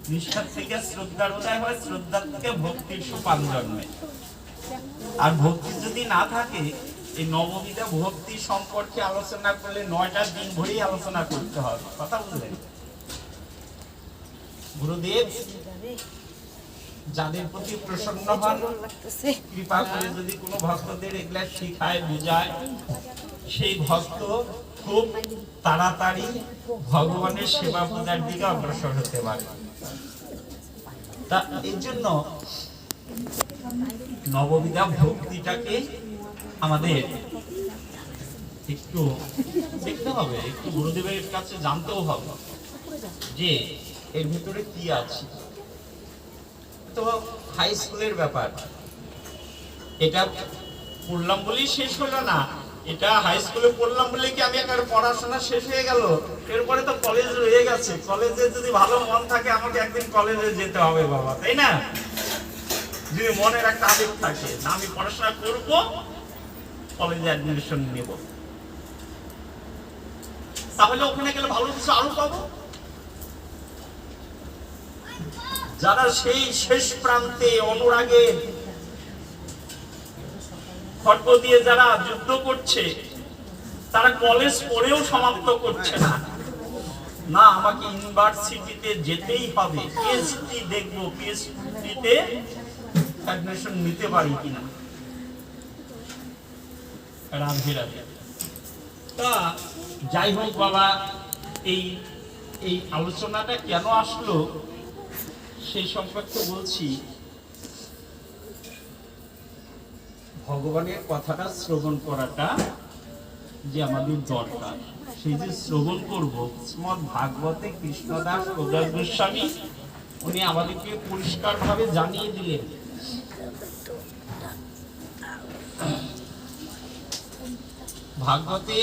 নিষ্ঠা থেকে শ্রদ্ধার উদয় হয়, শ্রদ্ধা থেকে ভক্তির সোপান জন্মে। আর ভক্তি যদি না থাকে, এই নববিধা ভক্তি সম্পর্কে আলোচনা করলে 9টা দিন ভরেই আলোচনা করতে হবে। কথা বুঝলেন? গুরুদেব যাদের প্রতি প্রসন্ন হন, কৃপা করে যদি কোনো ভক্তদের এগুলা শিখায়, বুঝায়, সেই ভক্ত খুব তাড়াতাড়ি ভগবানের সেবা পূজার দিকে অগ্রসর হতে পারে। তা এই জন্য নববিধা ভক্তিটাকে আমাদের একটু দেখতে হবে, একটু গুরুদেবের কাছে জানতেও হবে যে এর ভিতরে কি আছে। তো হাই স্কুলের ব্যাপার, এটা পড়লাম বলেই শেষ হলো না। এটা হাই স্কুলে পড়লাম বলে কি আমি একবার পড়াশোনা শেষ হয়ে গেল? এরপরে তো কলেজ রয়ে গেছে। কলেজে যদি ভালো মন থাকে, আমাকে একদিন কলেজে যেতে হবে বাবা, তাই না? যদি মনের একটা আবেগ থাকে না, আমি পড়াশোনা করব, কলেজে অ্যাডমিশন নেব, তাহলে ওখানে গেলে ভালো কিছু আরো পাবো। যারা সেই শেষ প্রান্তে অনুরাগে খড়গ দিয়ে যারা যুদ্ধ করছে, তারা কলেজ পড়েও সমাপ্ত করছে না। না, আমাকে ইউনিভার্সিটিতে যেতেই হবে, পিএইচডি দেখবো, পিএইচডিতে অ্যাডমিশন নিতে পারি কিনা। রাধে রাধে। তা যাই হোক বাবা, এই আলোচনাটা কেন আসলো সেই সম্পর্কে বলছি। ভগবানের কথাটা শ্রবণ করাটা যে আমাদের দরকার, সেই যে শ্রবণ করব, শ্রীমদ্ ভাগবতে কৃষ্ণদাস কবিরাজ গোস্বামী উনি আমাদেরকে পরিষ্কার ভাবে জানিয়ে দিলেন। ভাগবতে